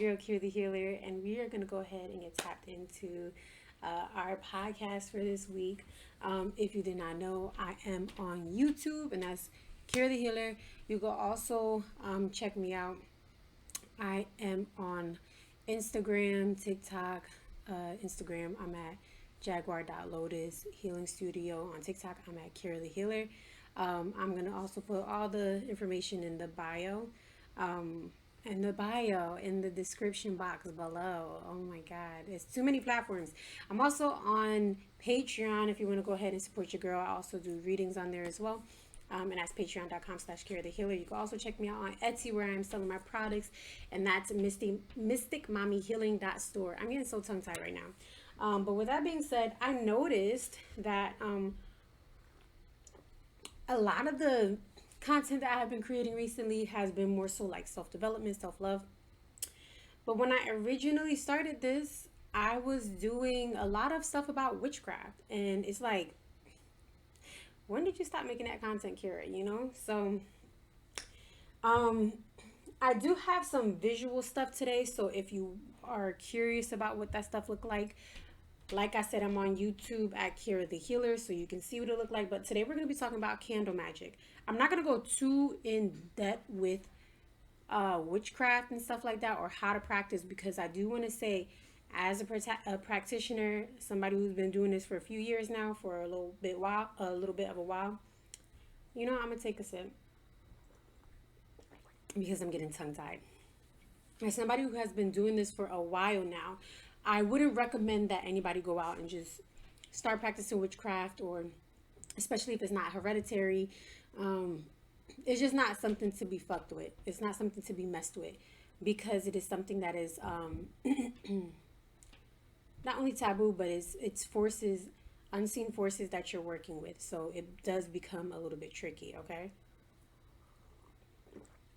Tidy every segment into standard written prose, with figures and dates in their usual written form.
girl, Cure the Healer, and we are going to go ahead and get tapped into our podcast for this week. If you did not know, I am on YouTube, and that's Cure the Healer. You can also check me out. I am on Instagram, TikTok. Instagram, I'm at Jaguar.Lotus.Healingstudio. On TikTok, I'm at Cure the Healer. I'm going to also put all the information in the bio. In the description box below. Oh my God, it's too many platforms. I'm also on Patreon if you want to go ahead and support your girl. I also do readings on there as well. And that's patreon.com/Kara the Healer. You can also check me out on Etsy where I'm selling my products, and that's mysticmommyhealing.store. I'm getting so tongue tied right now. But with that being said, I noticed that a lot of the content that I have been creating recently has been more so like self-development, self-love. But when I originally started this, I was doing a lot of stuff about witchcraft. And it's like, when did you stop making that content, Kira? You know? So, I do have some visual stuff today. So if you are curious about what that stuff look like I said, I'm on YouTube at Kira the Healer, so you can see what it look like. But today we're going to be talking about candle magic. I'm not going to go too in depth with witchcraft and stuff like that, or how to practice, because I do want to say, as a practitioner, somebody who's been doing this for a few years now, for a little bit of a while, you know, I'm going to take a sip because I'm getting tongue tied. As somebody who has been doing this for a while now, I wouldn't recommend that anybody go out and just start practicing witchcraft, or especially if it's not hereditary. It's just not something to be fucked with. It's not something to be messed with, because it is something that is not only taboo, but it's forces, unseen forces that you're working with. So it does become a little bit tricky, okay?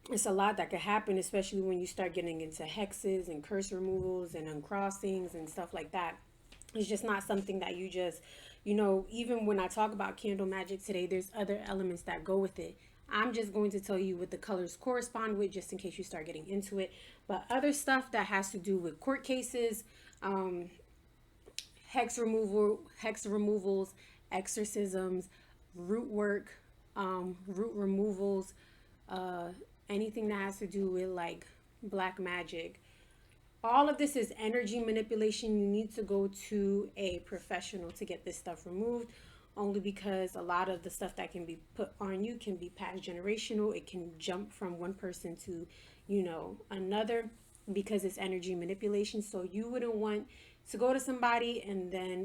It's a lot that could happen, especially when you start getting into hexes and curse removals and uncrossings and stuff like that. It's just not something that you just, you know, even when I talk about candle magic today, there's other elements that go with it. I'm just going to tell you what the colors correspond with, just in case you start getting into it. But other stuff that has to do with court cases, hex removals, exorcisms, root work, root removals, anything that has to do with like black magic. All of this is energy manipulation. You need to go to a professional to get this stuff removed, only because a lot of the stuff that can be put on you can be past generational. It can jump from one person to, you know, another, because it's energy manipulation. So you wouldn't want to go to somebody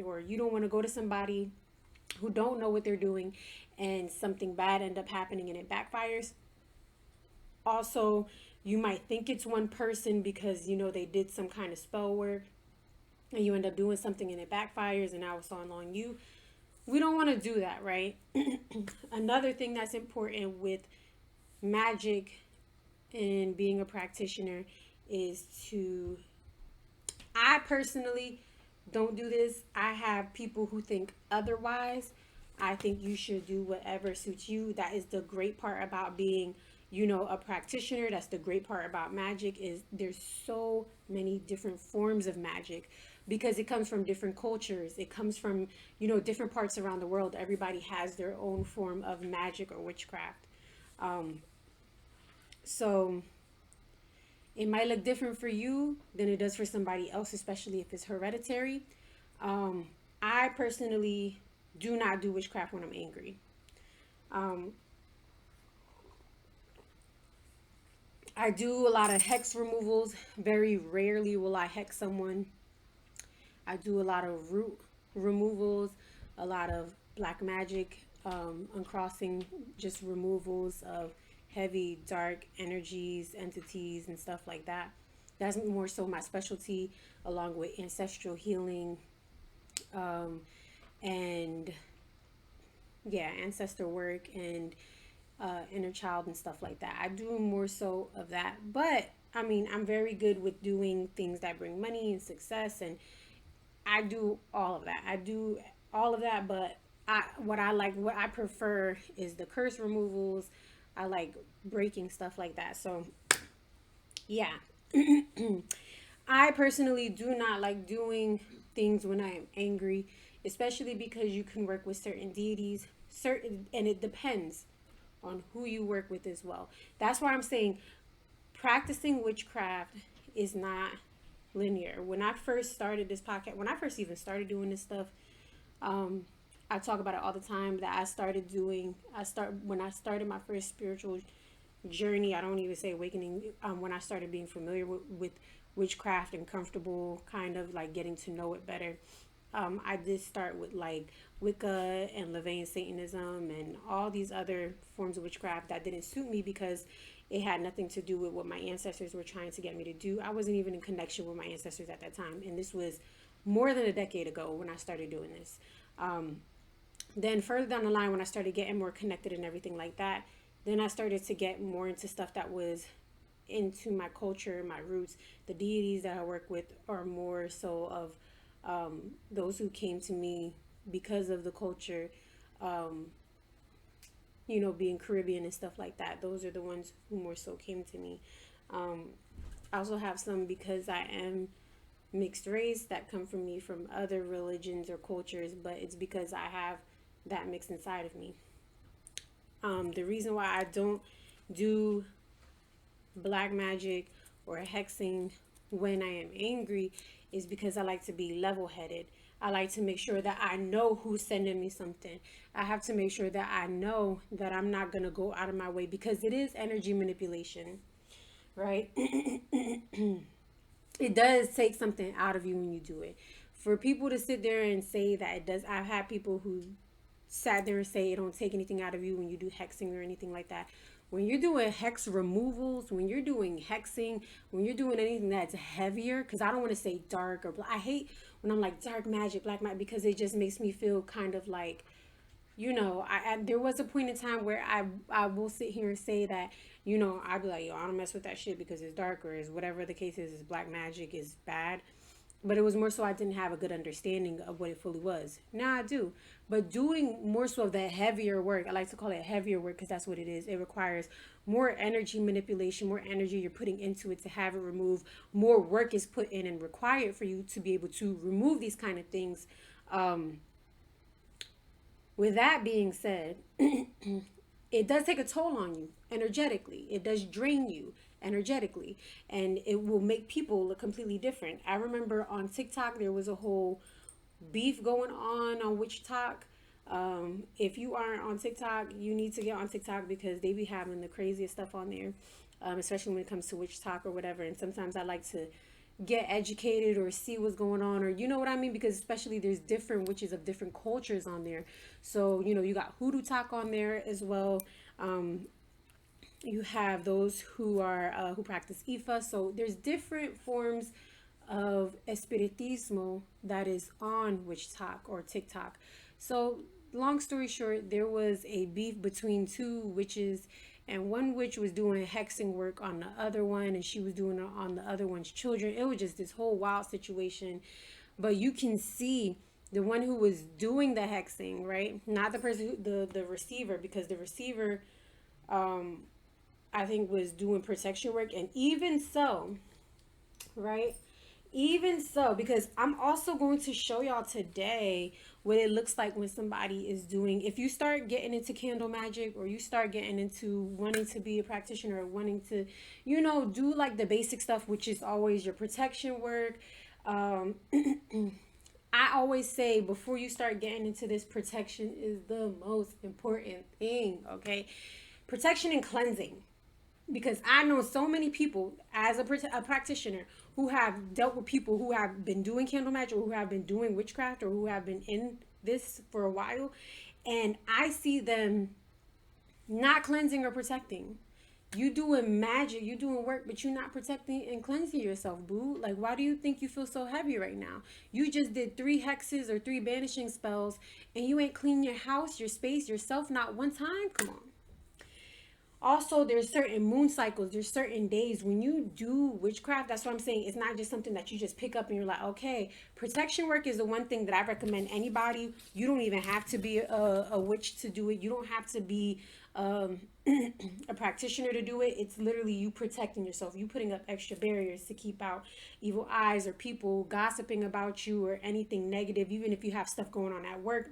or you don't want to go to somebody who don't know what they're doing and something bad end up happening and it backfires. Also, you might think it's one person because, you know, they did some kind of spell work and you end up doing something and it backfires and now it's all on you. We don't want to do that, right? Another thing that's important with magic and being a practitioner is I personally don't do this. I have people who think otherwise. I think you should do whatever suits you. That is the great part about being, you know, a practitioner. That's the great part about magic, is there's so many different forms of magic, because it comes from different cultures. It comes from, you know, different parts around the world. Everybody has their own form of magic or witchcraft. So it might look different for you than it does for somebody else, especially if it's hereditary. I personally do not do witchcraft when I'm angry. I do a lot of hex removals. Very rarely will I hex someone. I do a lot of root removals, a lot of black magic, uncrossing, just removals of heavy, dark energies, entities, and stuff like that. That's more so my specialty, along with ancestral healing, and yeah, ancestor work and inner child and stuff like that. I do more so of that. But I mean, I'm very good with doing things that bring money and success, and I do all of that. I do all of that, but what I prefer is the curse removals. I like breaking stuff like that. So yeah. I personally do not like doing things when I am angry, especially because you can work with certain deities, certain, and it depends on who you work with as well. That's why I'm saying practicing witchcraft is not linear. When I first started this podcast, when I first even started doing this stuff, um, I talk about it all the time that when I started my first spiritual journey. I don't even say awakening. When I started being familiar with witchcraft and comfortable, kind of like getting to know it better. I did start with like Wicca and Levian Satanism and all these other forms of witchcraft that didn't suit me because it had nothing to do with what my ancestors were trying to get me to do. I wasn't even in connection with my ancestors at that time. And this was more than a decade ago when I started doing this. Then further down the line, when I started getting more connected and everything like that, then I started to get more into stuff that was into my culture, my roots. The deities that I work with are more so of those who came to me because of the culture, um, being Caribbean and stuff like that. Those are the ones who more so came to me. Um, I also have some because I am mixed race that come from me from other religions or cultures, but it's because I have that mix inside of me. The reason why I don't do black magic or hexing when I am angry is because I like to be level headed. I like to make sure that I know who's sending me something. I have to make sure that I know that I'm not going to go out of my way because it is energy manipulation, right? It does take something out of you when you do it. For people to sit there and say that it does, I've had people who sat there and say it don't take anything out of you when you do hexing or anything like that. When you're doing hex removals, when you're doing hexing, when you're doing anything that's heavier, because I don't want to say dark or black. I hate when I'm like dark magic, black magic, because it just makes me feel kind of like, I there was a point in time where I will sit here and say that, I'd be like, yo, I don't mess with that shit because it's dark or is whatever the case is black magic is bad. But it was more so I didn't have a good understanding of what it fully was. Now I do. But doing more so of that heavier work, I like to call it heavier work because that's what it is. It requires more energy manipulation, more energy you're putting into it to have it removed. More work is put in and required for you to be able to remove these kind of things. Um, with that being said, it does take a toll on you energetically. It does drain you energetically, and it will make people look completely different. I remember on TikTok there was a whole beef going on which talk. If you aren't on TikTok, you need to get on TikTok because they be having the craziest stuff on there, especially when it comes to witch talk or whatever. And sometimes I like to get educated or see what's going on, or you know what I mean, because especially there's different witches of different cultures on there. So you got hoodoo talk on there as well. You have those who practice Ifa. So there's different forms of espiritismo that is on witch talk or TikTok. So long story short, there was a beef between two witches, and one witch was doing hexing work on the other one, and she was doing it on the other one's children. It was just this whole wild situation. But you can see the one who was doing the hexing, right? Not the person, the receiver, because the receiver, I think, was doing protection work, and even so, right? Even so, because I'm also going to show y'all today what it looks like when somebody is doing, if you start getting into candle magic or you start getting into wanting to be a practitioner or wanting to, do like the basic stuff, which is always your protection work. I always say before you start getting into this, protection is the most important thing, okay? Protection and cleansing. Because I know so many people as a practitioner who have dealt with people who have been doing candle magic or who have been doing witchcraft or who have been in this for a while, and I see them not cleansing or protecting. You doing magic, you doing work, but you're not protecting and cleansing yourself, boo. Like, why do you think you feel so heavy right now? You just did 3 hexes or 3 banishing spells, and you ain't cleaned your house, your space, yourself not one time? Come on. Also, there's certain moon cycles, there's certain days when you do witchcraft. That's what I'm saying. It's not just something that you just pick up and you're like, okay. Protection work is the one thing that I recommend anybody. You don't even have to be a witch to do it. You don't have to be a practitioner to do it. It's literally you protecting yourself, you putting up extra barriers to keep out evil eyes or people gossiping about you or anything negative. Even if you have stuff going on at work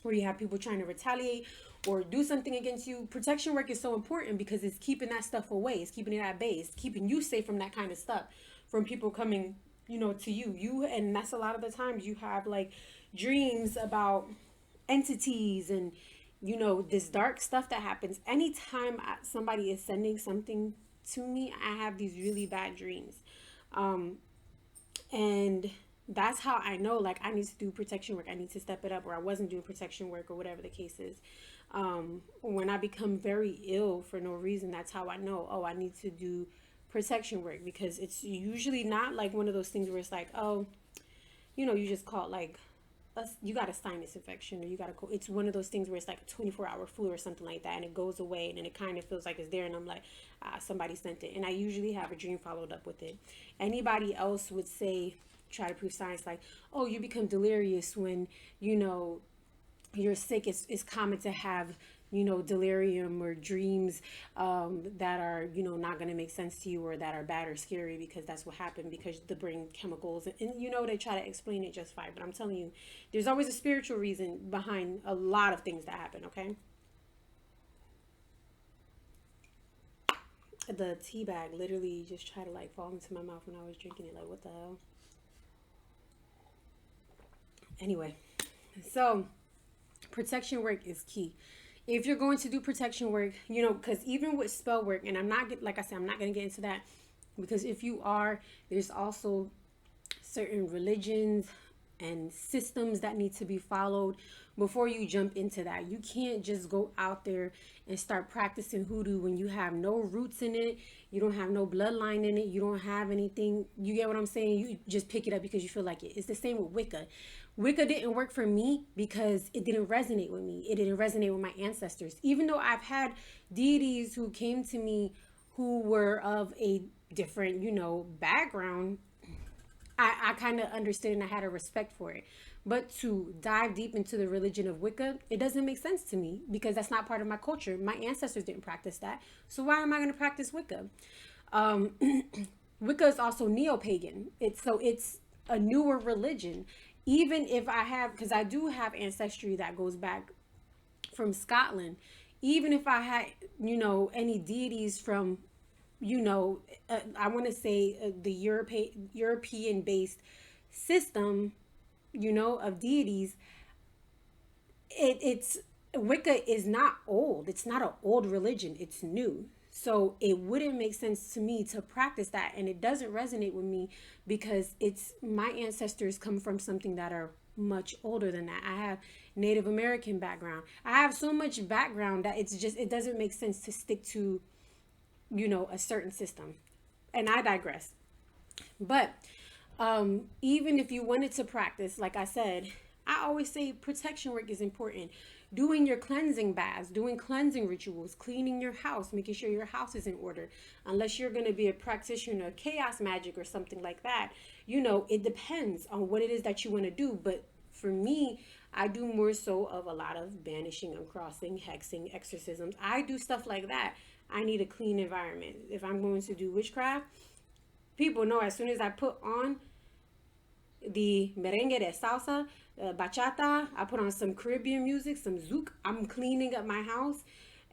where you have people trying to retaliate or do something against you, protection work is so important because it's keeping that stuff away. It's keeping it at bay. It's keeping you safe from that kind of stuff, from people coming, to you. And that's a lot of the times you have like dreams about entities and, this dark stuff that happens. Anytime somebody is sending something to me, I have these really bad dreams. And that's how I know, like, I need to do protection work. I need to step it up, or I wasn't doing protection work, or whatever the case is. When I become very ill for no reason, that's how I know, oh, I need to do protection work, because it's usually not like one of those things where it's like, oh, you just caught like you got a sinus infection, or you got it's one of those things where it's like a 24-hour flu or something like that, and it goes away, and then it kind of feels like it's there, and I'm like, somebody sent it. And I usually have a dream followed up with it. Anybody else would say, try to prove science, like, oh, you become delirious when you're sick. It's common to have delirium or dreams that are not going to make sense to you, or that are bad or scary, because that's what happened, because the brain chemicals, and they try to explain it just fine. But I'm telling you, there's always a spiritual reason behind a lot of things that happen. Okay. The tea bag literally just tried to like fall into my mouth when I was drinking it. Like, what the hell? Anyway, so protection work is key. If you're going to do protection work, because even with spell work, and I'm not, like I said, I'm not going to get into that, because if you are, there's also certain religions and systems that need to be followed before you jump into that. You can't just go out there and start practicing hoodoo when you have no roots in it, you don't have no bloodline in it, you don't have anything. You get what I'm saying? You just pick it up because you feel like it. It's the same with Wicca. Wicca didn't work for me because it didn't resonate with me. It didn't resonate with my ancestors. Even though I've had deities who came to me who were of a different, background, I kind of understood and I had a respect for it. But to dive deep into the religion of Wicca, it doesn't make sense to me, because that's not part of my culture. My ancestors didn't practice that. So why am I going to practice Wicca? Wicca is also neo-pagan. It's a newer religion. Even if I have, because I do have ancestry that goes back from Scotland. Even if I had, any deities from, I want to say the European-based system, of deities, it's Wicca is not old. It's not an old religion. It's new. So it wouldn't make sense to me to practice that. And it doesn't resonate with me because my ancestors come from something that are much older than that. I have Native American background. I have so much background that it doesn't make sense to stick to, a certain system. And I digress. But even if you wanted to practice, like I said, I always say protection work is important. Doing your cleansing baths, doing cleansing rituals, cleaning your house, making sure your house is in order. Unless you're going to be a practitioner of chaos magic or something like that, it depends on what it is that you want to do. But for me, I do more so of a lot of banishing, uncrossing, hexing, exorcisms. I do stuff like that. I need a clean environment. If I'm going to do witchcraft, people know as soon as I put on the merengue de salsa, bachata, I put on some Caribbean music, some zouk, I'm cleaning up my house,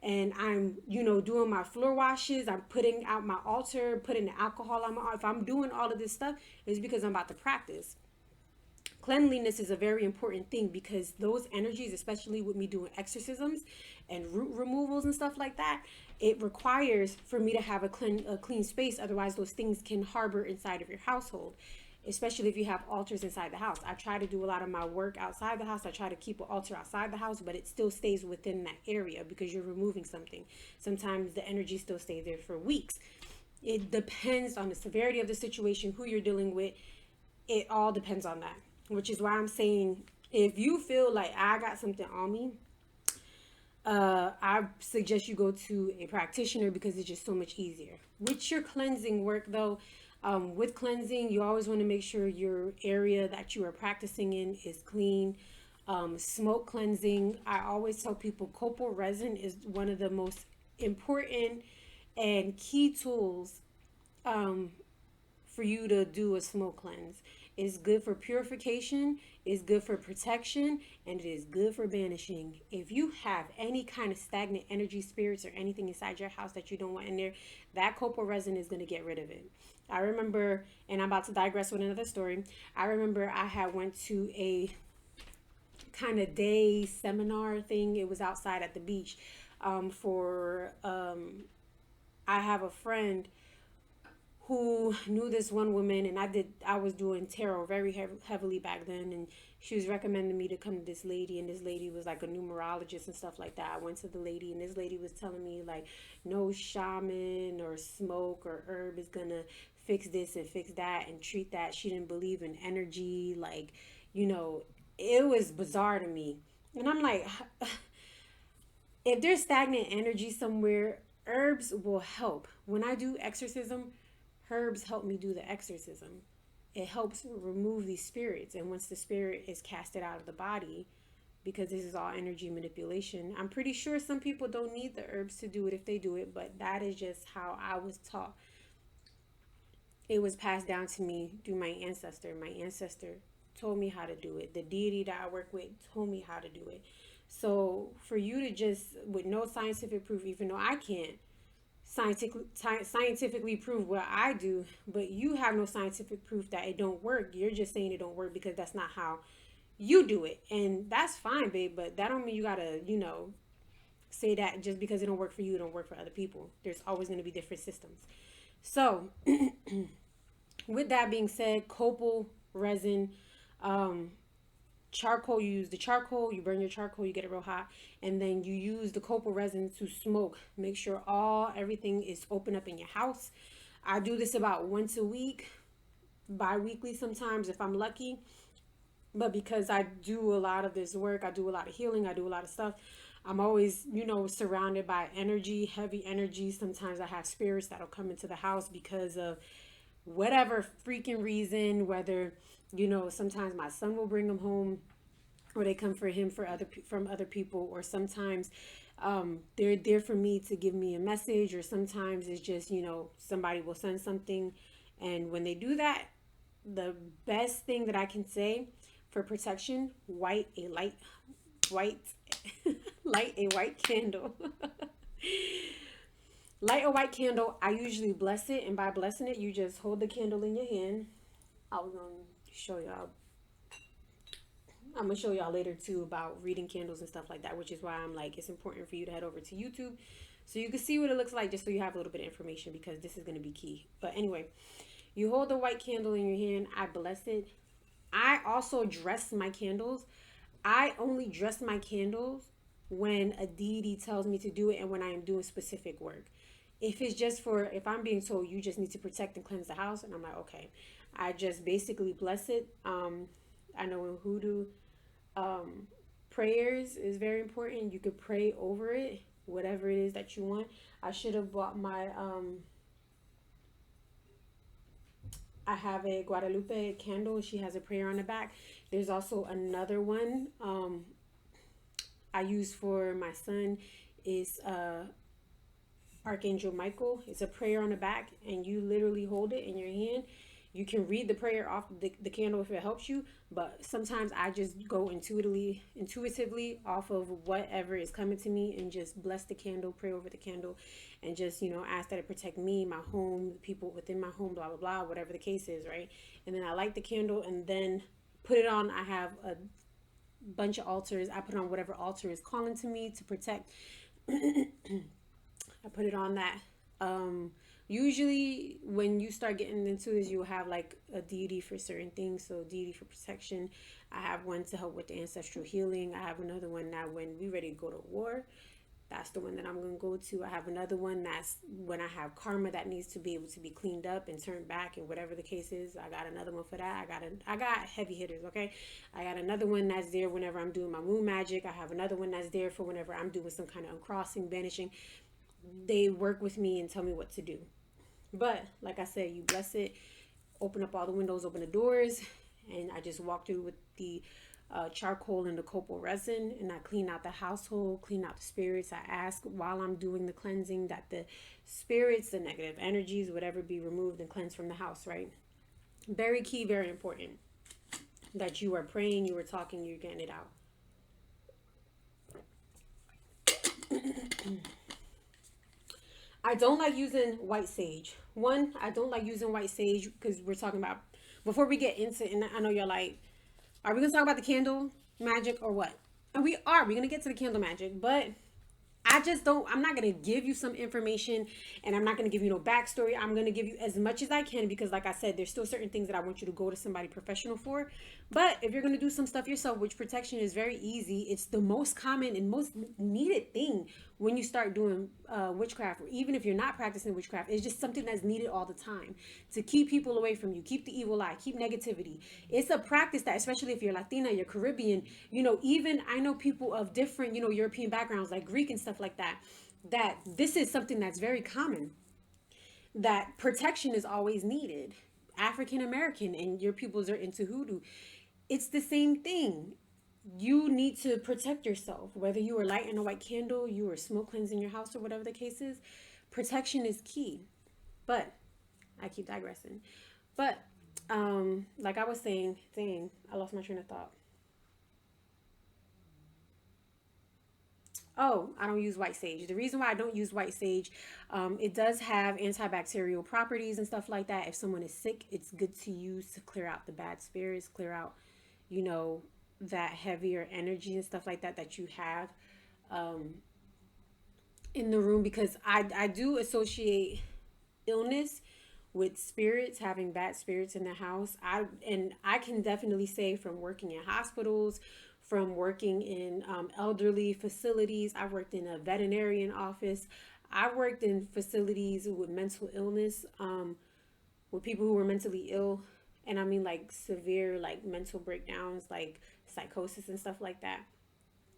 and I'm, doing my floor washes. I'm putting out my altar, putting the alcohol on my altar. If I'm doing all of this stuff, it's because I'm about to practice. Cleanliness is a very important thing, because those energies, especially with me doing exorcisms and root removals and stuff like that, it requires for me to have a clean space. Otherwise, those things can harbor inside of your household, especially if you have altars inside the house. I try to do a lot of my work outside the house. I try to keep an altar outside the house, but it still stays within that area because you're removing something. Sometimes the energy still stays there for weeks. It depends on the severity of the situation, who you're dealing with. It all depends on that, which is why I'm saying, if you feel like I got something on me, I I suggest you go to a practitioner because it's just so much easier. With your cleansing work though, with cleansing, you always want to make sure your area that you are practicing in is clean. Smoke cleansing, I always tell people copal resin is one of the most important and key tools for you to do a smoke cleanse. It's good for purification, it's good for protection, and it is good for banishing. If you have any kind of stagnant energy, spirits, or anything inside your house that you don't want in there, that copal resin is going to get rid of it. I remember, and I'm about to digress with another story. I remember I had went to a kind of day seminar thing. It was outside at the beach. I have a friend who knew this one woman, and I was doing tarot very heavily back then, and she was recommending me to come to this lady, and this lady was like a numerologist and stuff like that. I went to the lady, and this lady was telling me like no shaman or smoke or herb is gonna fix this and fix that and treat that. She didn't believe in energy, like, it was bizarre to me. And I'm like, if there's stagnant energy somewhere, herbs will help. When I do exorcism, herbs help me do the exorcism. It helps remove these spirits. And once the spirit is casted out of the body, because this is all energy manipulation, I'm pretty sure some people don't need the herbs to do it if they do it, but that is just how I was taught. It was passed down to me through my ancestor. My ancestor told me how to do it. The deity that I work with told me how to do it. So for you to just, with no scientific proof, even though I can't scientifically prove what I do, but you have no scientific proof that it don't work. You're just saying it don't work because that's not how you do it. And that's fine, babe, but that don't mean you gotta, say that just because it don't work for you, it don't work for other people. There's always going to be different systems. So with that being said, copal resin, charcoal, you use the charcoal, you burn your charcoal, you get it real hot, and then you use the copal resin to smoke. Make sure everything is open up in your house. I do this about once a week, bi-weekly sometimes if I'm lucky. But because I do a lot of this work, I do a lot of healing, I do a lot of stuff, I'm always, surrounded by energy, heavy energy. Sometimes I have spirits that'll come into the house because of whatever freaking reason, whether, sometimes my son will bring them home, or they come for him from other people, or sometimes they're there for me to give me a message, or sometimes it's just, somebody will send something. And when they do that, the best thing that I can say for protection, light a white candle. Light a white candle. I usually bless it, and by blessing it, you just hold the candle in your hand. I was gonna show y'all. I'm gonna show y'all later too about reading candles and stuff like that, which is why I'm like, it's important for you to head over to YouTube so you can see what it looks like, just so you have a little bit of information, because this is gonna be key. But anyway, you hold the white candle in your hand. I bless it. I also dress my candles. I only dress my candles when a deity tells me to do it and when I am doing specific work. If it's just if I'm being told you just need to protect and cleanse the house, and I'm like, okay, I just basically bless it. I know in hoodoo, prayers is very important. You could pray over it, whatever it is that you want. I should have bought I have a Guadalupe candle. She has a prayer on the back. There's also another one I use for my son. Is Archangel Michael. It's a prayer on the back, and you literally hold it in your hand. You can read the prayer off the candle if it helps you, but sometimes I just go intuitively off of whatever is coming to me, and just bless the candle, pray over the candle, and just, ask that it protect me, my home, the people within my home, blah, blah, blah, whatever the case is, right? And then I light the candle and then put it on. I have a bunch of altars. I put on whatever altar is calling to me to protect. I put it on that. Usually when you start getting into this, you'll have like a deity for certain things. So deity for protection. I have one to help with the ancestral healing. I have another one now when we ready to go to war. That's the one that I'm going to go to. I have another one that's when I have karma that needs to be able to be cleaned up and turned back and whatever the case is. I got another one for that. I got heavy hitters, okay? I got another one that's there whenever I'm doing my moon magic. I have another one that's there for whenever I'm doing some kind of uncrossing, banishing. They work with me and tell me what to do. But like I said, you bless it, open up all the windows, open the doors, and I just walk through with the charcoal and the copal resin, and I clean out the household, clean out the spirits. I ask while I'm doing the cleansing that the spirits, the negative energies, whatever, be removed and cleansed from the house, right? Very key, very important that you are praying, you are talking, you're getting it out. I don't like using white sage. One, I don't like using white sage because we're talking about, before we get into, and I know you're like, are we going to talk about the candle magic or what? And we're going to get to the candle magic, but I just don't, I'm not going to give you some information and I'm not going to give you no backstory. I'm going to give you as much as I can because like I said, there's still certain things that I want you to go to somebody professional for. But if you're going to do some stuff yourself, which protection is very easy, it's the most common and most needed thing when you start doing witchcraft, or even if you're not practicing witchcraft, it's just something that's needed all the time to keep people away from you, keep the evil eye, keep negativity. It's a practice that, especially if you're Latina, you're Caribbean, you know, even I know people of different, you know, European backgrounds like Greek and stuff like that, that this is something that's very common, that protection is always needed. African American and your peoples are into hoodoo. It's the same thing. You need to protect yourself, whether you are lighting a white candle, you are smoke cleansing your house, or whatever the case is. Protection is key. But I keep digressing. But like I was saying, I lost my train of thought. Oh, I don't use white sage. The reason why I don't use white sage, it does have antibacterial properties and stuff like that. If someone is sick, it's good to use to clear out the bad spirits, clear out, you know, that heavier energy and stuff like that that you have in the room, because I do associate illness with spirits, having bad spirits in the house. I can definitely say, from working in hospitals, from working in elderly facilities, I worked in a veterinarian office, I worked in facilities with mental illness, with people who were mentally ill, and I mean like severe like mental breakdowns, like psychosis and stuff like that.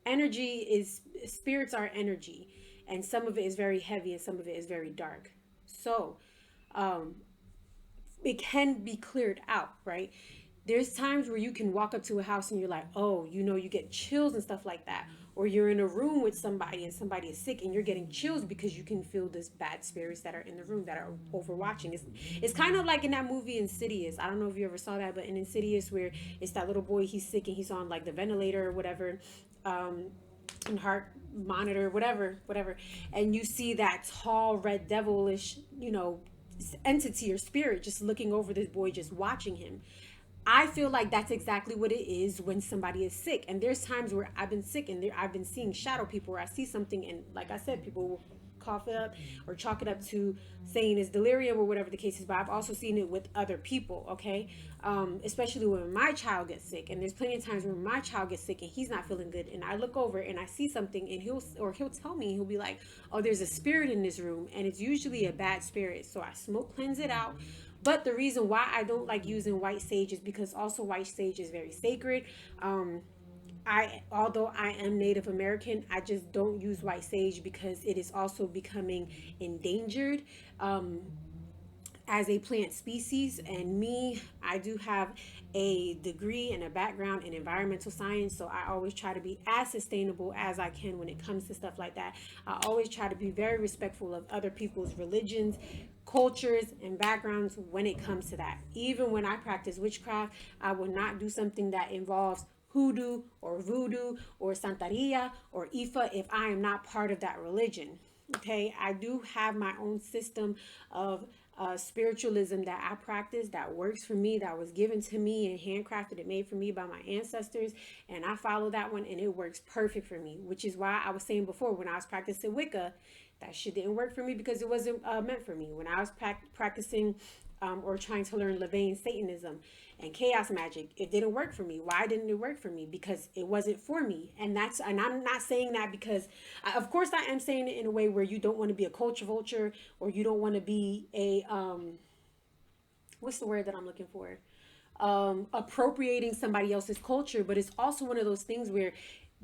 Energy is, spirits are energy, and some of it is very heavy and some of it is very dark. So um it can be cleared out, right? There's times where you can walk up to a house and you're like, oh, you know, you get chills and stuff like that. Or you're in a room with somebody and somebody is sick and you're getting chills because you can feel this bad spirits that are in the room that are overwatching. It's kind of like in that movie Insidious. I don't know if you ever saw that, but in Insidious, where it's that little boy, he's sick and he's on like the ventilator or whatever, and heart monitor, whatever. And you see that tall red devilish, you know, entity or spirit just looking over this boy, just watching him. I feel like that's exactly what it is when somebody is sick. And there's times where I've been sick and I've been seeing shadow people, where I see something and, like I said, people will cough it up or chalk it up to saying it's delirium or whatever the case is. But I've also seen it with other people, okay? Especially when my child gets sick. And there's plenty of times when my child gets sick and he's not feeling good. And I look over and I see something and he'll tell me, he'll be like, oh, there's a spirit in this room. And it's usually a bad spirit. So I smoke cleanse it out. But the reason why I don't like using white sage is because also white sage is very sacred. Although I am Native American, I just don't use white sage because it is also becoming endangered as a plant species. And me, I do have a degree and a background in environmental science, so I always try to be as sustainable as I can when it comes to stuff like that. I always try to be very respectful of other people's religions, cultures, and backgrounds when it comes to that. Even when I practice witchcraft, I will not do something that involves hoodoo or voodoo or santeria or ifa if I am not part of that religion. Okay, I do have my own system of spiritualism that I practice, that works for me, that was given to me and handcrafted and made for me by my ancestors, and I follow that one and it works perfect for me, which is why I was saying before, when I was practicing Wicca, that shit didn't work for me because it wasn't meant for me. When I was practicing or trying to learn Levian Satanism and chaos magic. It didn't work for me. Why didn't it work for me? Because it wasn't for me. And I'm not saying that because, of course, I am saying it in a way where you don't want to be a culture vulture, or you don't want to be a, what's the word that I'm looking for? Appropriating somebody else's culture. But it's also one of those things where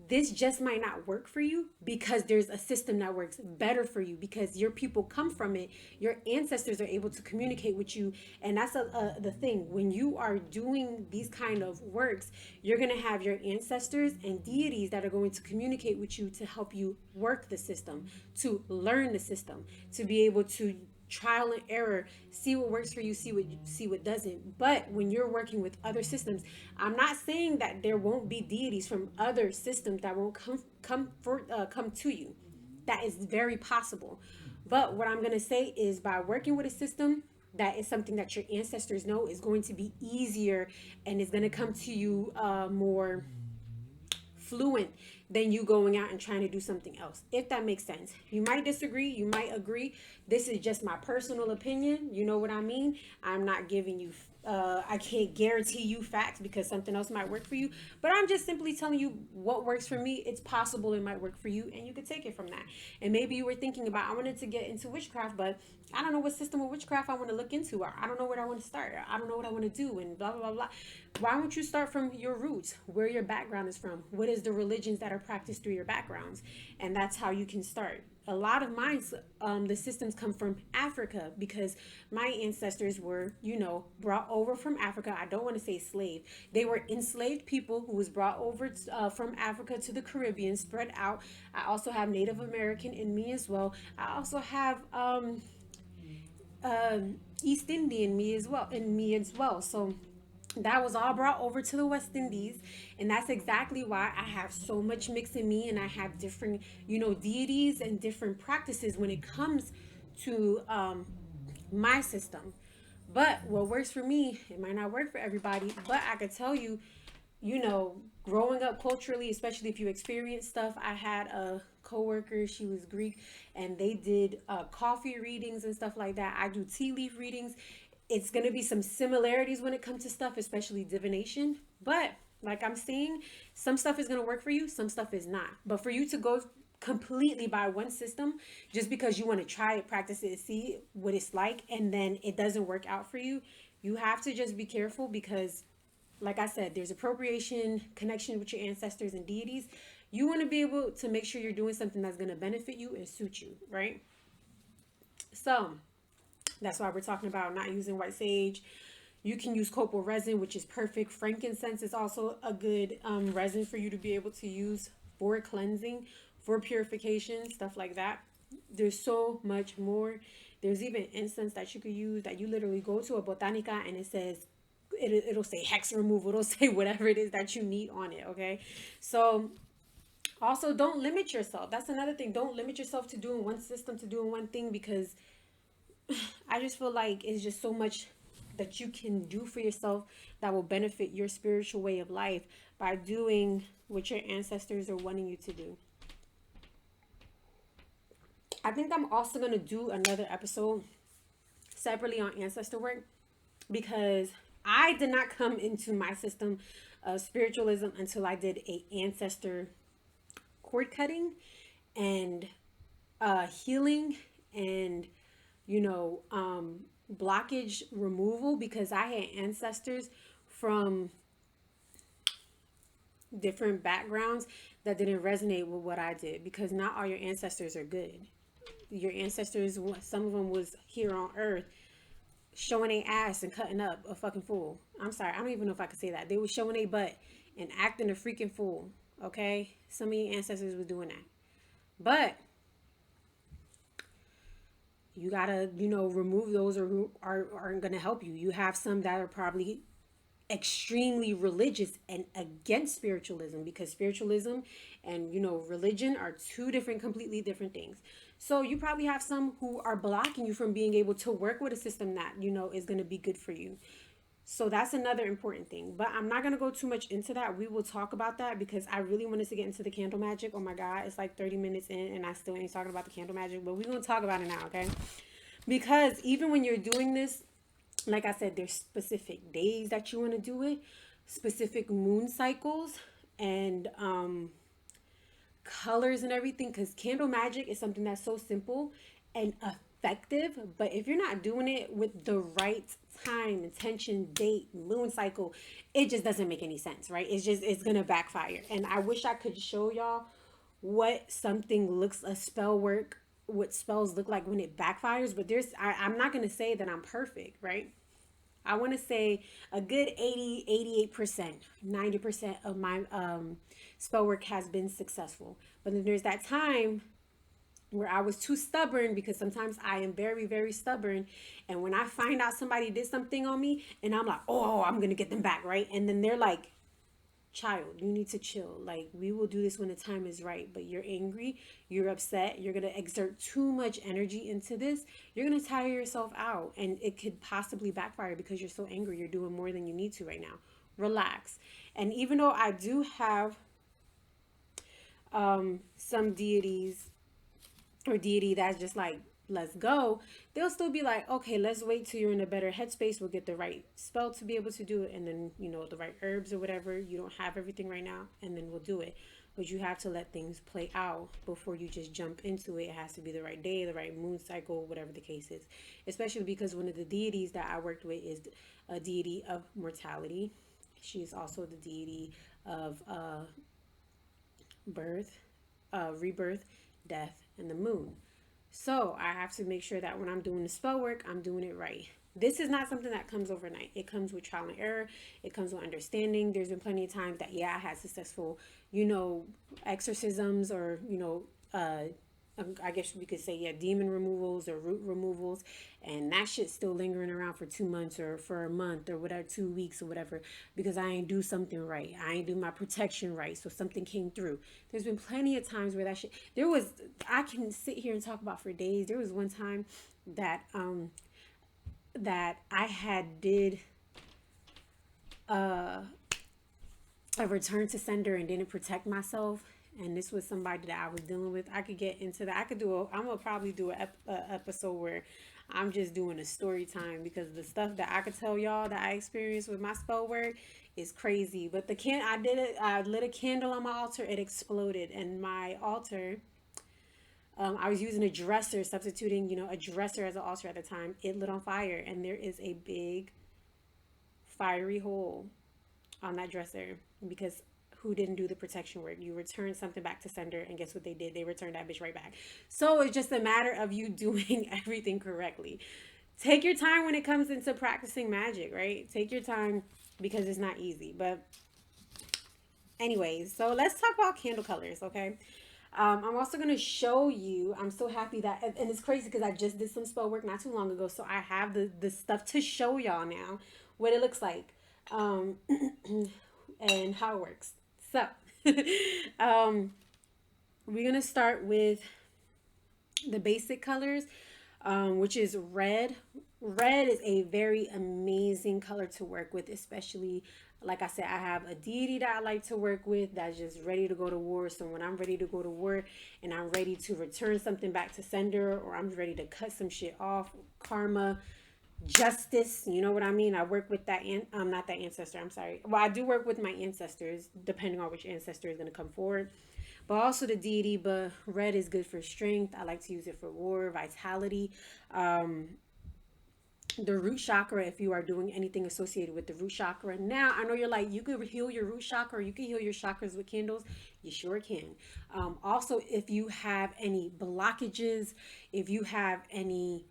this just might not work for you because there's a system that works better for you, because your people come from it. Your ancestors are able to communicate with you. And that's the thing. When you are doing these kind of works, you're going to have your ancestors and deities that are going to communicate with you to help you work the system, to learn the system, to be able to trial and error, see what works for you, see what doesn't. But when you're working with other systems, I'm not saying that there won't be deities from other systems that won't come to you. That is very possible. But what I'm going to say is, by working with a system that is something that your ancestors know, is going to be easier, and is going to come to you more fluent than you going out and trying to do something else, if that makes sense. You might disagree, you might agree. This is just my personal opinion. You know what I mean? I'm not giving you I can't guarantee you facts, because something else might work for you, but I'm just simply telling you what works for me. It's possible it might work for you, and you could take it from that. And maybe you were thinking about, I wanted to get into witchcraft, but I don't know what system of witchcraft I want to look into, or I don't know where I want to start, or I don't know what I want to do, and blah blah blah blah. Why don't you start from your roots, where your background is from? What is the religions that are practiced through your backgrounds? And that's how you can start. A lot of mine, the systems come from Africa, because my ancestors were, brought over from Africa. I don't want to say slave. They were enslaved people who was brought over from Africa to the Caribbean, spread out. I also have Native American in me as well. I also have East Indian in me as well. So that was all brought over to the West Indies, and that's exactly why I have so much mix in me, and I have different, deities and different practices when it comes to my system. But what works for me, it might not work for everybody. But I could tell you, growing up culturally, especially if you experience stuff. I had a coworker, she was Greek, and they did coffee readings and stuff like that. I do tea leaf readings. It's going to be some similarities when it comes to stuff, especially divination. But like I'm saying, some stuff is going to work for you, some stuff is not. But for you to go completely by one system just because you want to try it, practice it, see what it's like, and then it doesn't work out for you, you have to just be careful, because like I said, there's appropriation, connection with your ancestors and deities. You want to be able to make sure you're doing something that's going to benefit you and suit you, right? So that's why we're talking about not using white sage. You can use copal resin, which is perfect. Frankincense is also a good resin for you to be able to use for cleansing, for purification, stuff like that. There's so much more. There's even incense that you could use, that you literally go to a botanica and it says, it'll say hex removal. It'll say whatever it is that you need on it, okay? So also, don't limit yourself. That's another thing. Don't limit yourself to doing one system, to doing one thing, because I just feel like it's just so much that you can do for yourself that will benefit your spiritual way of life by doing what your ancestors are wanting you to do. I think I'm also going to do another episode separately on ancestor work, because I did not come into my system of spiritualism until I did a ancestor cord cutting and healing and blockage removal, because I had ancestors from different backgrounds that didn't resonate with what I did, because not all your ancestors are good. Your ancestors, some of them was here on earth showing their ass and cutting up a fucking fool. I'm sorry, I don't even know if I could say that. They were showing their butt and acting a freaking fool, okay? Some of your ancestors was doing that. But you gotta, remove those, or aren't gonna help you. You have some that are probably extremely religious and against spiritualism, because spiritualism and religion are two completely different things. So you probably have some who are blocking you from being able to work with a system that is going to be good for you. So that's another important thing, but I'm not going to go too much into that. We will talk about that, because I really wanted to get into the candle magic. Oh my God, it's like 30 minutes in and I still ain't talking about the candle magic, but we're going to talk about it now, okay? Because even when you're doing this, Like I said, there's specific days that you want to do it, specific moon cycles, and colors and everything, because candle magic is something that's so simple and effective. But if you're not doing it with the right time, intention, date, moon cycle, it just doesn't make any sense, right? It's gonna backfire. And I wish I could show y'all what something looks, a spell work, what spells look like when it backfires. But I'm not gonna say that I'm perfect, right? I want to say a good 80, 88%, 90% of my spell work has been successful. But then there's that time where I was too stubborn, because sometimes I am very, very stubborn. And when I find out somebody did something on me and I'm like, oh, I'm going to get them back, right? And then they're like, child, you need to chill. Like, we will do this when the time is right, but you're angry, you're upset, you're going to exert too much energy into this. You're going to tire yourself out, and it could possibly backfire because you're so angry. You're doing more than you need to right now. Relax. And even though I do have some deities or deity that's just like, let's go, they'll still be like, okay, let's wait till you're in a better headspace. We'll get the right spell to be able to do it, and then, the right herbs or whatever. You don't have everything right now, and then we'll do it. But you have to let things play out before you just jump into it. It has to be the right day, the right moon cycle, whatever the case is. Especially because one of the deities that I worked with is a deity of mortality. She is also the deity of birth, rebirth, death, and the moon. So I have to make sure that when I'm doing the spell work, I'm doing it right. This is not something that comes overnight. It comes with trial and error. It comes with understanding. There's been plenty of times that, I had successful, exorcisms, or, I guess we could say, demon removals or root removals. And that shit's still lingering around for 2 months or for a month or whatever, 2 weeks or whatever, because I ain't do something right. I ain't do my protection right. So something came through. There's been plenty of times where that shit, I can sit here and talk about for days. There was one time that, that I had did a return to sender and didn't protect myself. And this was somebody that I was dealing with. I could get into that. I'm going to probably do an episode where I'm just doing a story time, because the stuff that I could tell y'all that I experienced with my spell work is crazy. But I lit a candle on my altar. It exploded. And my altar, I was using a dresser, substituting, a dresser as an altar at the time. It lit on fire, and there is a big fiery hole on that dresser, because who didn't do the protection work? You return something back to sender, and guess what they did? They returned that bitch right back. So it's just a matter of you doing everything correctly. Take your time when it comes into practicing magic, right? Take your time, because it's not easy. But anyways, so let's talk about candle colors, okay? I'm also going to show you, I'm so happy that, and it's crazy because I just did some spell work not too long ago, so I have the stuff to show y'all now, what it looks like, and how it works. So, we're going to start with the basic colors, which is red. Red is a very amazing color to work with, especially, like I said, I have a deity that I like to work with that's just ready to go to war. So when I'm ready to go to war and I'm ready to return something back to sender, or I'm ready to cut some shit off, karma, justice, you know what I mean? I work with that, not that ancestor, I'm sorry. Well, I do work with my ancestors, depending on which ancestor is going to come forward. But also the deity, but red is good for strength. I like to use it for war, vitality. The root chakra, if you are doing anything associated with the root chakra. Now, I know you're like, you could heal your root chakra, or you can heal your chakras with candles. You sure can. Also, if you have any blockages, if you have any,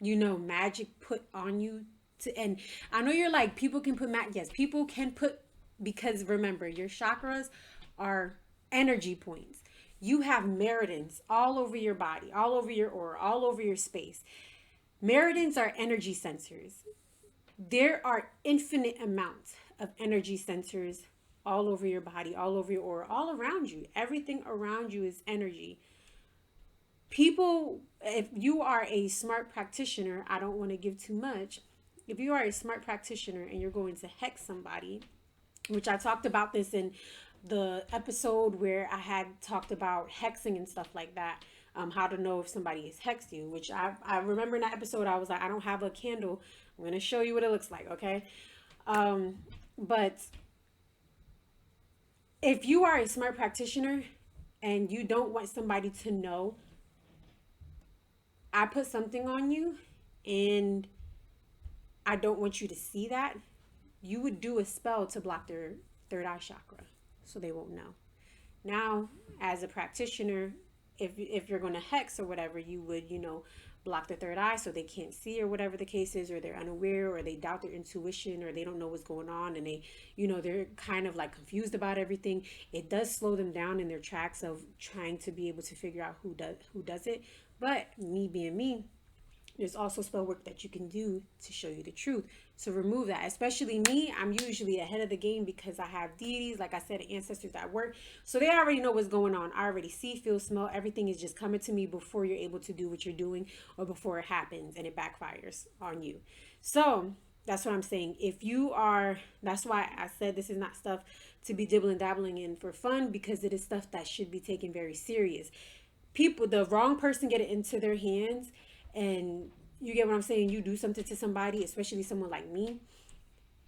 magic put on you, and I know you're like, people can put yes, people can put, because remember, your chakras are energy points. You have meridians all over your body, all over your aura, all over your space. Meridians are energy sensors. There are infinite amounts of energy sensors all over your body, all over your aura, all around you. Everything around you is energy. People, if you are a smart practitioner, I don't want to give too much. If you are a smart practitioner and you're going to hex somebody, which I talked about this in the episode where I had talked about hexing and stuff like that. how to know if somebody has hexed you, which I remember in that episode, I was like, I don't have a candle. I'm going to show you what it looks like, okay? But if you are a smart practitioner and you don't want somebody to know, I put something on you and I don't want you to see that, you would do a spell to block their third eye chakra so they won't know. Now, as a practitioner, if you're going to hex or whatever, you would, block the third eye so they can't see or whatever the case is, or they're unaware, or they doubt their intuition, or they don't know what's going on, and they're kind of like confused about everything. It does slow them down in their tracks of trying to be able to figure out who does it. But me being me, there's also spell work that you can do to show you the truth, to remove that. Especially me, I'm usually ahead of the game because I have deities, like I said, ancestors that work. So they already know what's going on. I already see, feel, smell. Everything is just coming to me before you're able to do what you're doing, or before it happens and it backfires on you. So that's what I'm saying. That's why I said this is not stuff to be dibbling dabbling in for fun, because it is stuff that should be taken very serious. The wrong person get it into their hands, and you get what I'm saying, you do something to somebody, especially someone like me,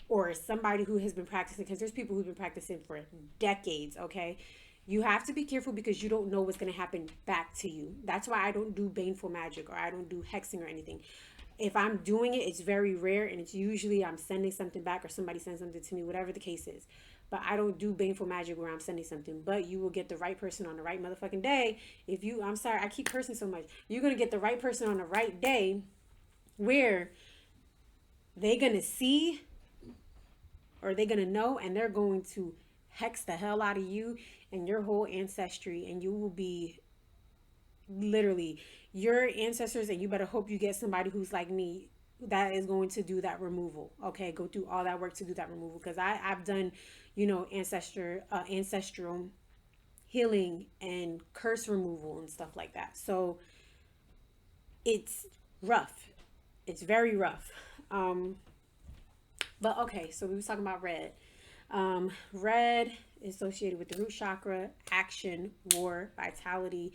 or somebody who has been practicing, because there's people who've been practicing for decades, okay? You have to be careful because you don't know what's going to happen back to you. That's why I don't do baneful magic, or I don't do hexing or anything. If I'm doing it, it's very rare, and it's usually I'm sending something back, or somebody sends something to me, whatever the case is. But I don't do baneful magic where I'm sending something. But you will get the right person on the right motherfucking day. I'm sorry, I keep cursing so much. You're going to get the right person on the right day where they're going to see, or they're going to know, and they're going to hex the hell out of you and your whole ancestry. And you will be literally your ancestors, and you better hope you get somebody who's like me that is going to do that removal. Okay, go through all that work to do that removal, because I've done ancestral healing and curse removal and stuff like that. So it's rough. It's very rough. But okay, so we was talking about red. Red is associated with the root chakra, action, war, vitality,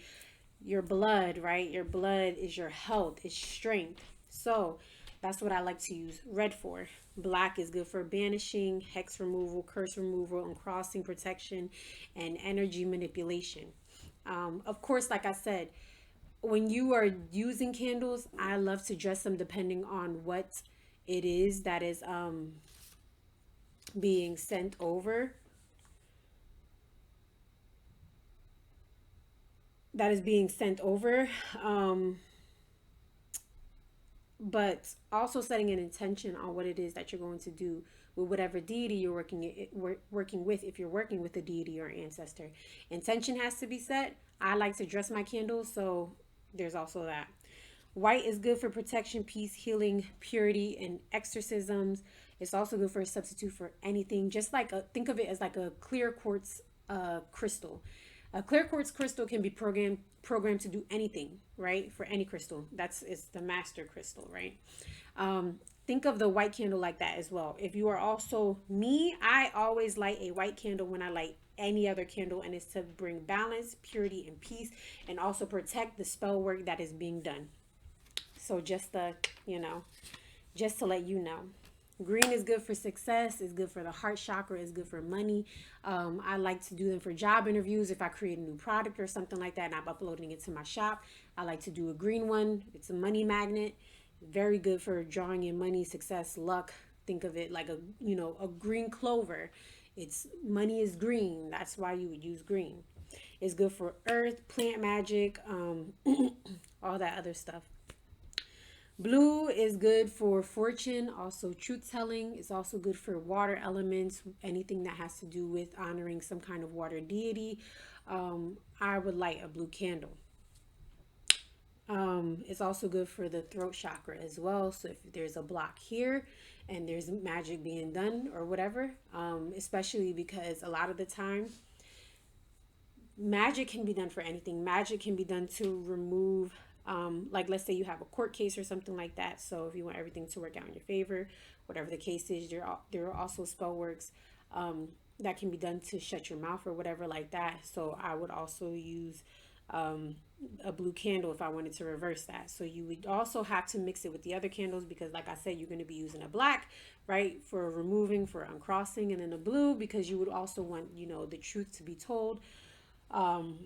your blood, right? Your blood is your health, it's strength. So that's what I like to use red for. Black is good for banishing, hex removal, curse removal, and crossing protection, and energy manipulation. Of course, like I said, when you are using candles, I love to dress them depending on what it is that is being sent over. But also setting an intention on what it is that you're going to do with whatever deity you're working with. If you're working with a deity or ancestor, intention has to be set. I like to dress my candles, so there's also that. White is good for protection, peace, healing, purity, and exorcisms. It's also good for a substitute for anything. Just like think of it as like a clear quartz crystal. A clear quartz crystal can be programmed to do anything, right? For any crystal. It's the master crystal, right? Think of the white candle like that as well. If you are also me, I always light a white candle when I light any other candle, and it's to bring balance, purity, and peace, and also protect the spell work that is being done. So just to let you know. Green is good for success. It's good for the heart chakra. It's good for money. I like to do them for job interviews. If I create a new product or something like that and I'm uploading it to my shop, I like to do a green one. It's a money magnet. Very good for drawing in money, success, luck. Think of it like a green clover. Money is green. That's why you would use green. It's good for earth, plant magic, all that other stuff. Blue is good for fortune, also truth telling. It's also good for water elements, anything that has to do with honoring some kind of water deity. I would light a blue candle. It's also good for the throat chakra as well. So if there's a block here and there's magic being done or whatever, especially because a lot of the time, magic can be done for anything. Magic can be done to remove like let's say you have a court case or something like that. So if you want everything to work out in your favor, whatever the case is, there are also spell works that can be done to shut your mouth or whatever like that. So I would also use a blue candle if I wanted to reverse that. So you would also have to mix it with the other candles because, like I said, you're going to be using a black, right, for removing, for uncrossing, and then a blue because you would also want, you know, the truth to be told, and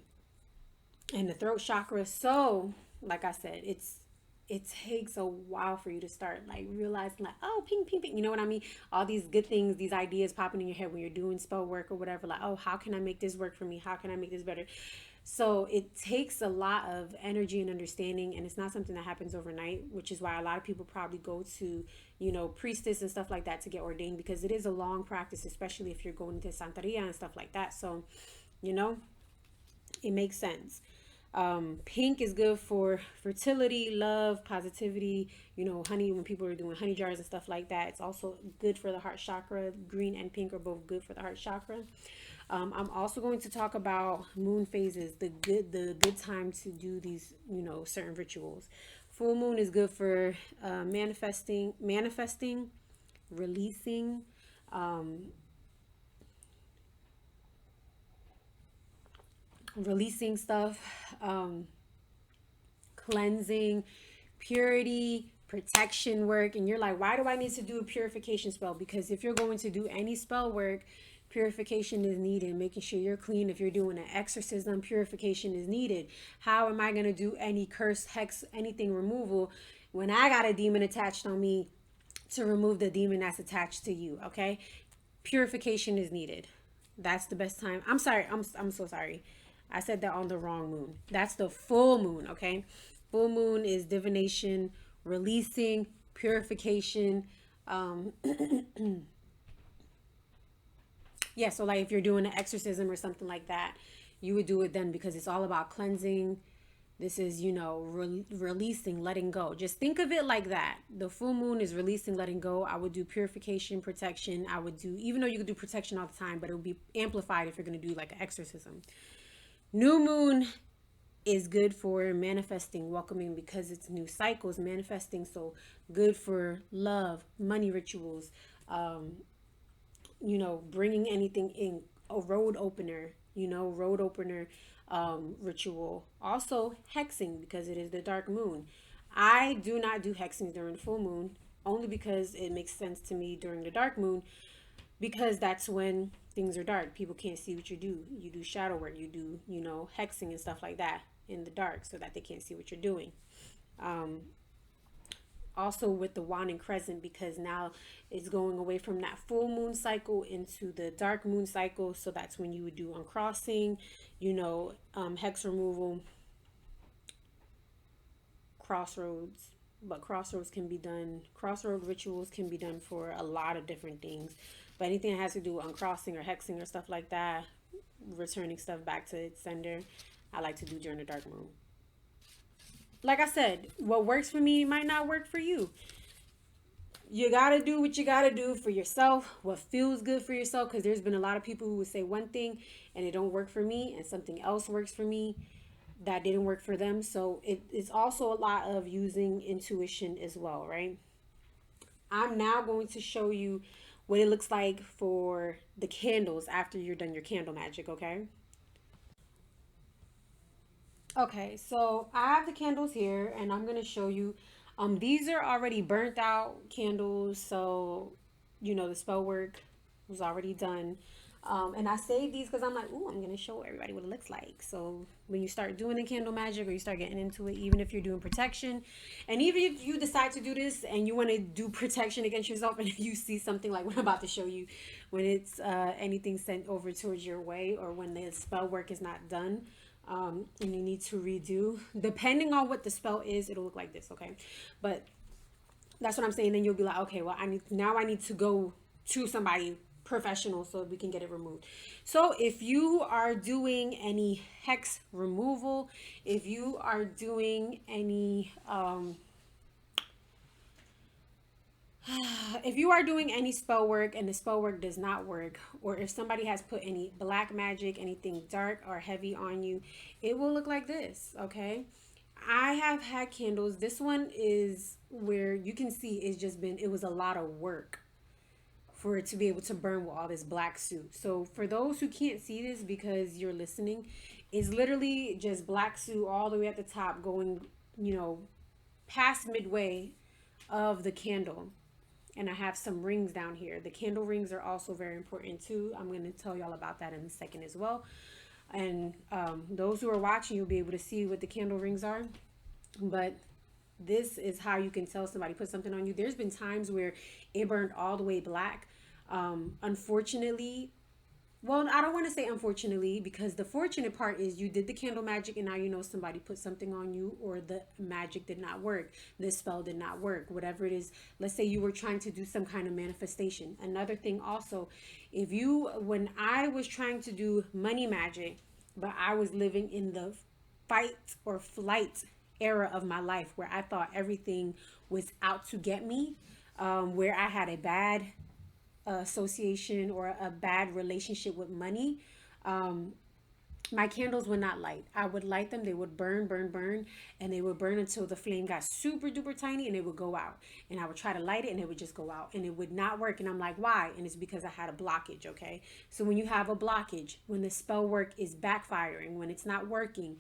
the throat chakra. So, like I said, it takes a while for you to start like realizing like, oh, ping ping ping, you know what I mean, all these good things, these ideas popping in your head when you're doing spell work or whatever, like, oh, how can I make this work for me, how can I make this better? So it takes a lot of energy and understanding, and it's not something that happens overnight, which is why a lot of people probably go to, you know, priestess and stuff like that to get ordained, because it is a long practice, especially if you're going into santeria and stuff like that. So, you know, it makes sense. Pink is good for fertility, love, positivity. You know, honey, when people are doing honey jars and stuff like that, it's also good for the heart chakra. Green and pink are both good for the heart chakra. I'm also going to talk about moon phases, the good time to do these, you know, certain rituals. Full moon is good for manifesting, releasing, releasing stuff, cleansing, purity, protection work. And you're like, why do I need to do a purification spell? Because if you're going to do any spell work, purification is needed. Making sure you're clean. If you're doing an exorcism, purification is needed. How am I going to do any curse, hex, anything removal when I got a demon attached on me to remove the demon that's attached to you? Okay, purification is needed. That's the best time. I'm sorry. I'm so sorry. I said that on the wrong moon. That's the full moon, okay? Full moon is divination, releasing, purification. Um, yeah, so like if you're doing an exorcism or something like that, you would do it then because it's all about cleansing. This is, you know, releasing, letting go. Just think of it like that. The full moon is releasing, letting go. I would do purification, protection. I would do, even though you could do protection all the time, but it would be amplified if you're going to do like an exorcism. New moon is good for manifesting, welcoming, because it's new cycles, manifesting. So good for love, money rituals, you know, bringing anything in, a road opener, you know, road opener ritual. Also hexing because it is the dark moon. I do not do hexing during the full moon, only because it makes sense to me during the dark moon, because that's when things are dark. People can't see what you do. You do shadow work, you do, you know, hexing and stuff like that in the dark so that they can't see what you're doing. Also with the wand and crescent, because now it's going away from that full moon cycle into the dark moon cycle. So that's when you would do uncrossing, you know, hex removal, crossroads. But crossroad rituals can be done for a lot of different things. But anything that has to do with uncrossing or hexing or stuff like that, returning stuff back to its sender, I like to do during the dark moon. Like I said, what works for me might not work for you. You gotta do what you gotta do for yourself, what feels good for yourself, because there's been a lot of people who would say one thing and it don't work for me, and something else works for me that didn't work for them. So it's also a lot of using intuition as well, right? I'm now going to show you what it looks like for the candles after you're done your candle magic, okay? Okay, so I have the candles here and I'm going to show you. These are already burnt out candles, so you know the spell work was already done. And I saved these because I'm like, ooh, I'm going to show everybody what it looks like. So when you start doing the candle magic or you start getting into it, even if you're doing protection, and even if you decide to do this and you want to do protection against yourself, and you see something like what I'm about to show you, when it's anything sent over towards your way, or when the spell work is not done, and you need to redo, depending on what the spell is, it'll look like this, okay? But that's what I'm saying. Then you'll be like, okay, well, I need to go to somebody professional so we can get it removed. So if you are doing any hex removal, if you are doing any if you are doing any spell work and the spell work does not work, or if somebody has put any black magic, anything dark or heavy on you, it will look like this, okay? I have had candles. This one is where you can see it was a lot of work for it to be able to burn with all this black suit. So for those who can't see this because you're listening, It's literally just black suit all the way at the top going, you know, past midway of the candle. And I have some rings down here. The candle rings are also very important too. I'm going to tell y'all about that in a second as well. And those who are watching, you'll be able to see what the candle rings are. But this is how you can tell somebody put something on you. There's been times where it burned all the way black. Unfortunately, well, I don't want to say unfortunately, because the fortunate part is you did the candle magic and now you know somebody put something on you, or the magic did not work. The spell did not work, whatever it is. Let's say you were trying to do some kind of manifestation. Another thing also, when I was trying to do money magic, but I was living in the fight or flight era of my life where I thought everything was out to get me, where I had a bad association or a bad relationship with money, my candles would not light. I would light them, they would burn, burn, burn, and they would burn until the flame got super duper tiny and it would go out. And I would try to light it and it would just go out and it would not work. And I'm like, why? And it's because I had a blockage, okay? So when you have a blockage, when the spell work is backfiring, when it's not working,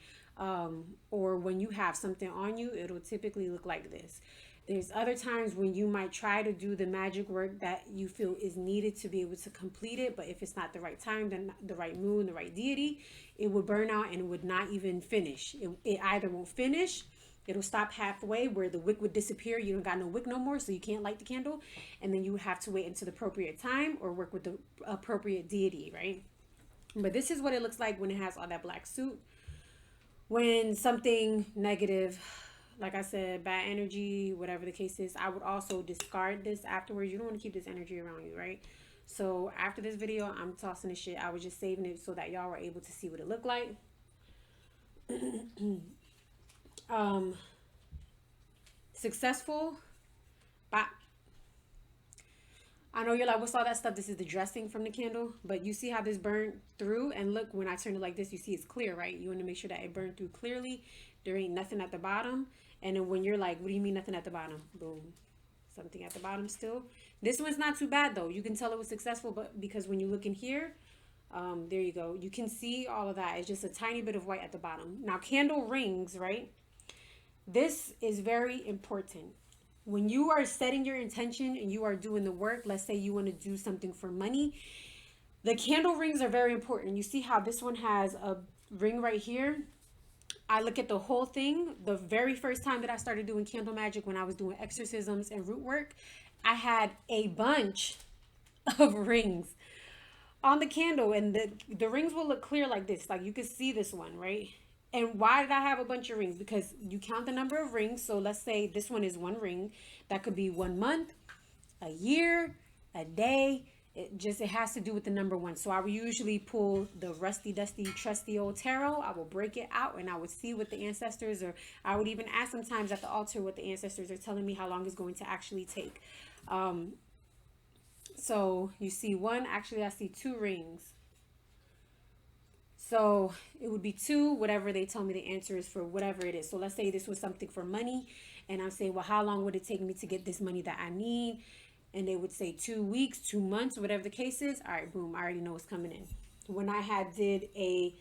or when you have something on you, it'll typically look like this. There's other times when you might try to do the magic work that you feel is needed to be able to complete it, but if it's not the right time, then the right moon, the right deity, it would burn out and it would not even finish. It either won't finish, it'll stop halfway where the wick would disappear. You don't got no wick no more, so you can't light the candle, and then you would have to wait until the appropriate time or work with the appropriate deity, right? But this is what it looks like when it has all that black suit. When something negative, like I said, bad energy, whatever the case is, I would also discard this afterwards. You don't want to keep this energy around you, right? So after this video, I'm tossing this shit. I was just saving it so that y'all were able to see what it looked like. Successful. Bop. I know you're like, what's all that stuff? This is the dressing from the candle, but you see how this burned through, and look, when I turn it like this, you see it's clear, right? You want to make sure that it burned through clearly. There ain't nothing at the bottom. And then when you're like, what do you mean nothing at the bottom? Boom. Something at the bottom still. This one's not too bad though. You can tell it was successful, but because when you look in here, there you go. You can see all of that. It's just a tiny bit of white at the bottom. Now, candle rings, right? This is very important. When you are setting your intention and you are doing the work, let's say you want to do something for money, the candle rings are very important. You see how this one has a ring right here? I look at the whole thing. The very first time that I started doing candle magic, when I was doing exorcisms and root work, I had a bunch of rings on the candle, and the rings will look clear like this. Like you can see this one, right? And why did I have a bunch of rings? Because you count the number of rings. So let's say this one is one ring. That could be 1 month, a year, a day. It has to do with the number one. So I would usually pull the rusty, dusty, trusty old tarot. I will break it out and I would see what the ancestors, or I would even ask sometimes at the altar what the ancestors are telling me how long it's going to actually take. So you see one, actually I see 2 rings. So it would be 2, whatever they tell me the answer is for whatever it is. So let's say this was something for money, and I'm saying, well, how long would it take me to get this money that I need? And they would say 2 weeks, 2 months, whatever the case is. All right, boom, I already know what's coming in. When I did a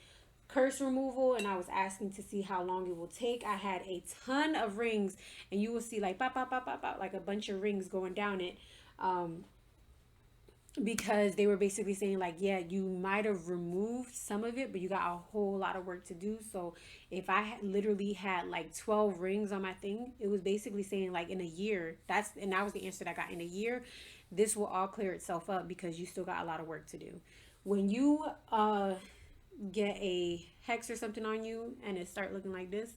curse removal and I was asking to see how long it will take, I had a ton of rings, and you will see like pop, pop, pop, pop, pop, like a bunch of rings going down it. Because they were basically saying like, yeah, you might have removed some of it, but you got a whole lot of work to do. So if I literally had like 12 rings on my thing, it was basically saying like in a year, that was the answer that I got. In a year, this will all clear itself up because you still got a lot of work to do. When you get a hex or something on you and it start looking like this,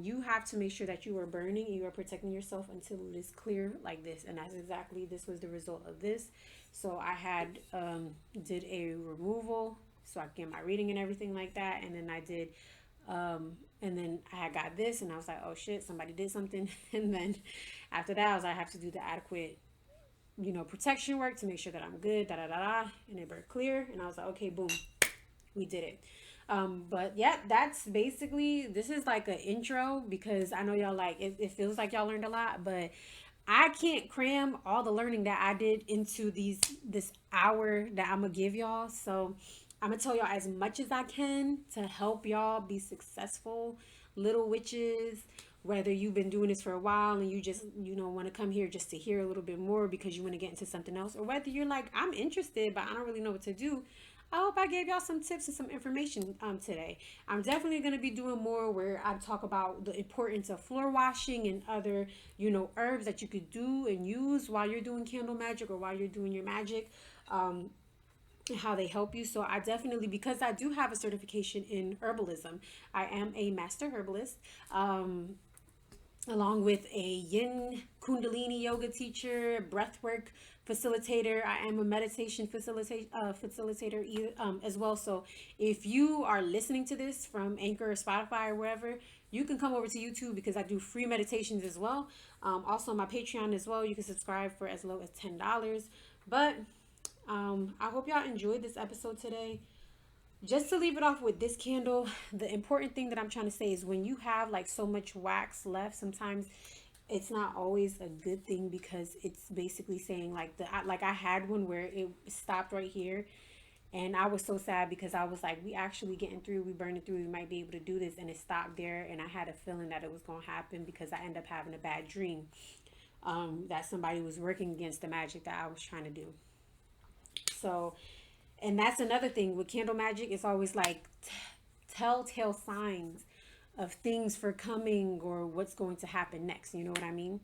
you have to make sure that you are burning and you are protecting yourself until it is clear like this. And that's exactly, this was the result of this. So I had did a removal so I could get my reading and everything like that. And then I did, and then I had got this and I was like, oh shit, somebody did something. And then after that, I was like, I have to do the adequate, protection work to make sure that I'm good, and it burned clear. And I was like, okay, boom, we did it. But yeah, that's basically, this is like an intro because I know y'all like, it feels like y'all learned a lot, but I can't cram all the learning that I did into this hour that I'm gonna give y'all. So I'm gonna tell y'all as much as I can to help y'all be successful, little witches. Whether you've been doing this for a while and you just, want to come here just to hear a little bit more because you want to get into something else, or whether you're like, I'm interested, but I don't really know what to do. I hope I gave y'all some tips and some information today. I'm definitely going to be doing more where I talk about the importance of floor washing and other, herbs that you could do and use while you're doing candle magic or while you're doing your magic. How they help you. So I definitely, because I do have a certification in herbalism, I am a master herbalist, along with a yin kundalini yoga teacher, breathwork facilitator. I am a meditation facilitator as well. So if you are listening to this from Anchor or Spotify or wherever, you can come over to YouTube because I do free meditations as well. Also my Patreon as well, you can subscribe for as low as $10. But I hope y'all enjoyed this episode today. Just to leave it off with this candle, the important thing that I'm trying to say is when you have like so much wax left, sometimes it's not always a good thing, because it's basically saying like I had one where it stopped right here, and I was so sad because I was like, we actually getting through, we burning through, we might be able to do this, and it stopped there, and I had a feeling that it was going to happen because I ended up having a bad dream, that somebody was working against the magic that I was trying to do. So, and that's another thing with candle magic. It's always like telltale signs of things for coming or what's going to happen next. You know what I mean?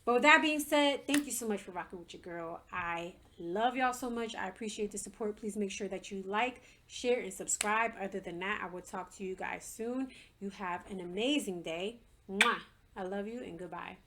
But with that being said, thank you so much for rocking with your girl. I love y'all so much. I appreciate the support. Please make sure that you like, share, and subscribe. Other than that, I will talk to you guys soon. You have an amazing day. Mwah! I love you and goodbye.